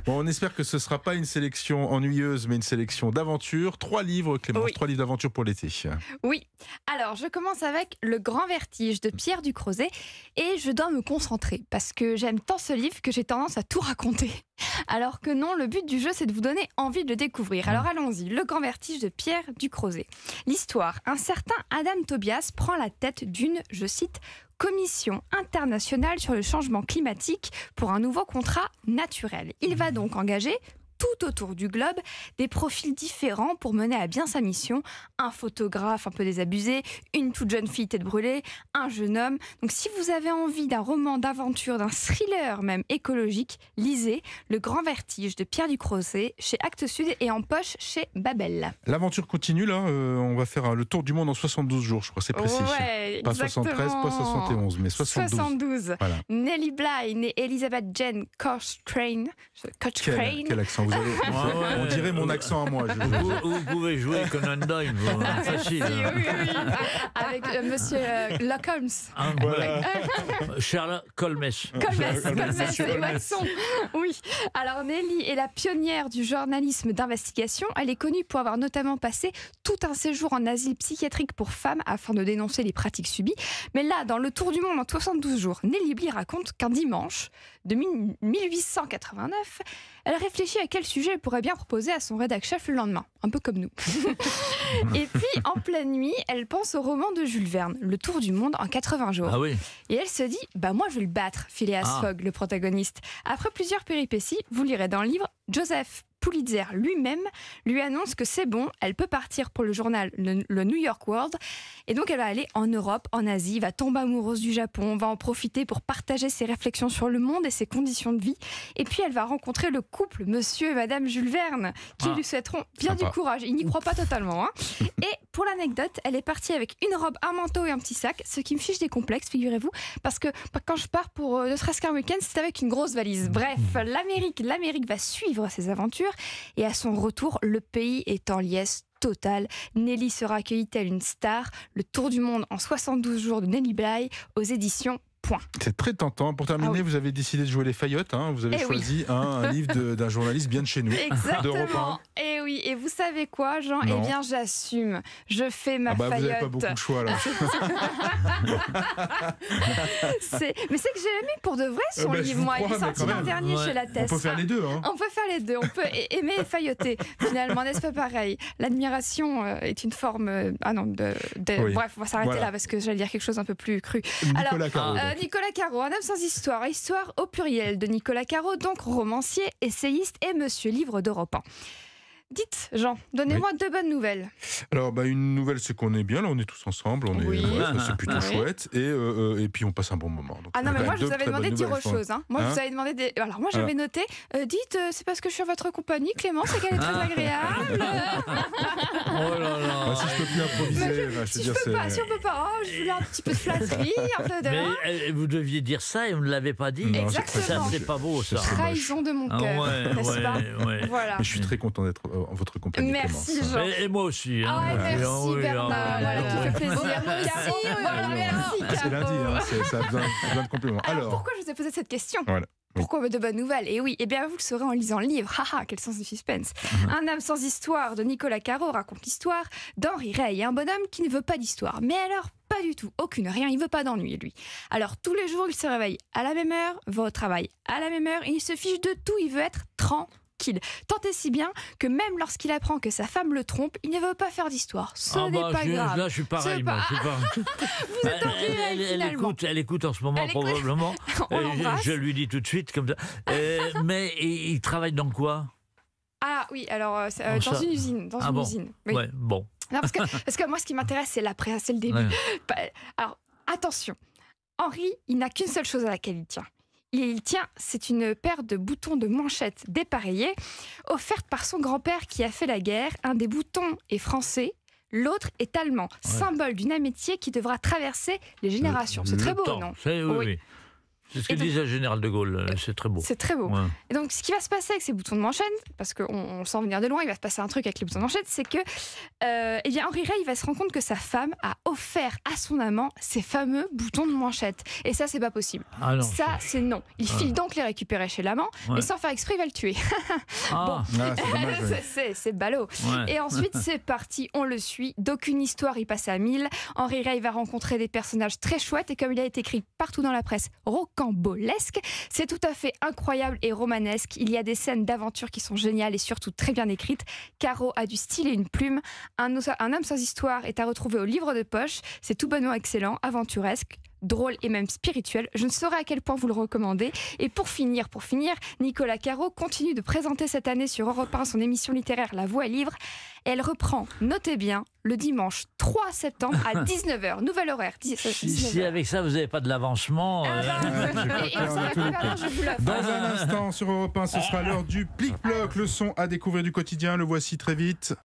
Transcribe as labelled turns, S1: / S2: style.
S1: Bon, on espère que ce ne sera pas une sélection ennuyeuse, mais une sélection d'aventures. 3 livres, Clémence,
S2: Oui.
S1: 3 livres d'aventure pour l'été.
S2: Oui, alors je commence avec Le Grand Vertige de Pierre Ducrozet et je dois me concentrer parce que j'aime tant ce livre que j'ai tendance à tout raconter. Alors que non, le but du jeu c'est de vous donner envie de le découvrir. Alors allons-y, Le Grand Vertige de Pierre Ducrozet. L'histoire, un certain Adam Tobias prend la tête d'une, je cite, Commission internationale sur le changement climatique pour un nouveau contrat naturel. Il va donc engager tout autour du globe des profils différents pour mener à bien sa mission. Un photographe un peu désabusé, une toute jeune fille tête brûlée, un jeune homme. Donc si vous avez envie d'un roman d'aventure, d'un thriller même écologique, lisez Le Grand Vertige de Pierre Ducrozet chez Actes Sud et en poche chez Babel.
S1: L'aventure continue, là. On va faire le tour du monde en 72 jours, je crois, c'est précis.
S2: Ouais,
S1: Pas
S2: exactement.
S1: 73, pas 71, mais 72. Voilà.
S2: Nellie Bly et Elizabeth Jane Cochrane.
S1: Quel accent vous avez On dirait mon accent à moi.
S3: Vous pouvez jouer Conan Doyle, facile.
S2: Oui. Avec monsieur Locke Holmes.
S3: Voilà. Sherlock Holmes.
S2: Colmès et Watson. Oui. Alors Nellie est la pionnière du journalisme d'investigation. Elle est connue pour avoir notamment passé tout un séjour en asile psychiatrique pour femmes afin de dénoncer les pratiques subies. Mais là, dans le tour du monde en 72 jours, Nellie Bly raconte qu'un dimanche de 1889, elle réfléchit à quel sujet elle pourrait bien proposer à son rédac-chef le lendemain, un peu comme nous. Et puis, en pleine nuit, elle pense au roman de Jules Verne, Le Tour du monde en 80 jours.
S3: Ah oui.
S2: Et elle se dit, moi je vais le battre, Phileas Fogg, le protagoniste. Après plusieurs péripéties, vous lirez dans le livre, Joseph Pulitzer lui-même lui annonce que c'est bon, elle peut partir pour le journal le New York World. Et donc elle va aller en Europe, en Asie, va tomber amoureuse du Japon, va en profiter pour partager ses réflexions sur le monde et ses conditions de vie. Et puis elle va rencontrer le couple, monsieur et madame Jules Verne, qui lui souhaiteront bien du courage. Il n'y croit pas totalement. Hein. Et pour l'anecdote, elle est partie avec une robe, un manteau et un petit sac, ce qui me fiche des complexes, figurez-vous, parce que quand je pars pour ne serait-ce qu'un week-end, c'est avec une grosse valise. Bref, l'Amérique va suivre ses aventures et à son retour, le pays est en liesse totale. Nellie sera accueillie telle une star. Le tour du monde en 72 jours de Nellie Bly aux éditions Point.
S1: C'est très tentant. Pour terminer, vous avez décidé de jouer les Fayottes. Vous avez choisi un livre d'un journaliste bien de chez nous.
S2: Exactement. Et oui. Et vous savez quoi, Jean ?
S1: Non.
S2: Eh bien, j'assume. Je fais ma
S1: Vous
S2: Fayotte.
S1: n'avez pas beaucoup de choix, là.
S2: Mais c'est que j'ai aimé pour de vrai son livre. Moi, il est sorti l'an dernier chez La Teste.
S1: On peut faire les deux.
S2: On peut faire les deux. On peut aimer et failloter. Finalement, n'est-ce pas pareil ? L'admiration est une forme... Bref, on va s'arrêter là parce que j'allais dire quelque chose un peu plus cru. Nicolas Caro, un homme sans histoire. Histoire au pluriel de Nicolas Caro, donc romancier, essayiste et monsieur livre d'Europe 1. Dites, Jean, donnez-moi 2 bonnes nouvelles.
S1: Alors, une nouvelle, c'est qu'on est bien, là, on est tous ensemble, c'est plutôt chouette, et puis on passe un bon moment. Donc,
S2: mais moi, je vous avais demandé de dire autre chose. Moi, je vous avais demandé Alors, moi, j'avais noté, dites, c'est parce que je suis en votre compagnie, Clémence, et qu'elle est très agréable.
S3: Oh là là.
S1: Si je peux plus improviser,
S2: si on peut pas, je voulais un petit peu de flatterie, un peu de...
S3: Mais vous deviez dire ça et vous ne l'avez pas dit.
S1: Non,
S2: exactement.
S3: Ça, c'est pas beau, ça.
S2: Trahison de mon cœur, n'est-ce pas ? Voilà.
S1: Mais je suis très content d'être en votre compagnie.
S2: Merci,
S1: Clémence.
S2: Jean.
S3: Et moi aussi.
S2: Merci, Bernard. Qui fait plaisir. Merci.
S1: C'est lundi, ça a besoin de compléments.
S2: Alors, pourquoi je vous ai posé cette question ?
S1: Voilà.
S2: Pourquoi de bonnes nouvelles ? Et oui, bien vous le saurez en lisant le livre. Quel sens de suspense. Un âme sans histoire de Nicolas Caro raconte l'histoire d'Henri Rey, un bonhomme qui ne veut pas d'histoire. Mais alors, pas du tout, aucune, rien, il veut pas d'ennui, lui. Alors, tous les jours, il se réveille à la même heure, va au travail à la même heure, et il se fiche de tout, il veut être tranquille. Tant et si bien que même lorsqu'il apprend que sa femme le trompe, il ne veut pas faire d'histoire. Ce n'est pas grave.
S3: Là, je suis pareil.
S2: Vous êtes en finalement.
S3: Elle écoute en ce moment, probablement. Je lui dis tout de suite, comme ça. Mais il travaille dans quoi ?
S2: Ah oui, alors dans une usine. Usine. Oui.
S3: Ouais, bon.
S2: Non, parce que moi, ce qui m'intéresse, c'est l'après, c'est le début. Ouais. Alors, attention. Henri, il n'a qu'une seule chose à laquelle il tient. C'est une paire de boutons de manchette dépareillés, offerte par son grand-père qui a fait la guerre. Un des boutons est français, l'autre est allemand, symbole d'une amitié qui devra traverser les générations. C'est très beau, non ?
S3: Oui. C'est ce que disait le général de Gaulle, c'est très beau.
S2: C'est très beau.
S3: Ouais.
S2: Et donc, ce qui va se passer avec ces boutons de manchette, parce qu'on le sent venir de loin, il va se passer un truc avec les boutons de manchette, c'est que eh bien, Henri Rey, il va se rendre compte que sa femme a offert à son amant ces fameux boutons de manchette. Et ça, c'est pas possible.
S3: Ah non,
S2: ça, c'est non. Il file donc les récupérer chez l'amant, mais sans faire exprès, il va le tuer.
S3: Ah,
S1: c'est dommage. Ouais.
S2: C'est ballot.
S3: ouais.
S2: Et ensuite, c'est parti, on le suit. D'aucune histoire, il passe à 1000. Henri Rey va rencontrer des personnages très chouettes et comme il a été écrit partout dans la presse, rocambolesque, c'est tout à fait incroyable et romanesque. Il y a des scènes d'aventure qui sont géniales et surtout très bien écrites. Caro a du style et une plume. Un homme sans histoire est à retrouver au livre de poche. C'est tout bonnement excellent, aventuresque, drôle et même spirituel. Je ne saurais à quel point vous le recommandez. Et pour finir, Nicolas Caro continue de présenter cette année sur Europe 1 son émission littéraire La Voix est livre. Elle reprend, notez bien, le dimanche 3 septembre à 19h. Nouvel horaire.
S3: Si avec ça, vous n'avez pas de l'avancement...
S1: Dans un instant, sur Europe 1, ce sera l'heure du Plic-Ploc, le son à découvrir du quotidien. Le voici très vite.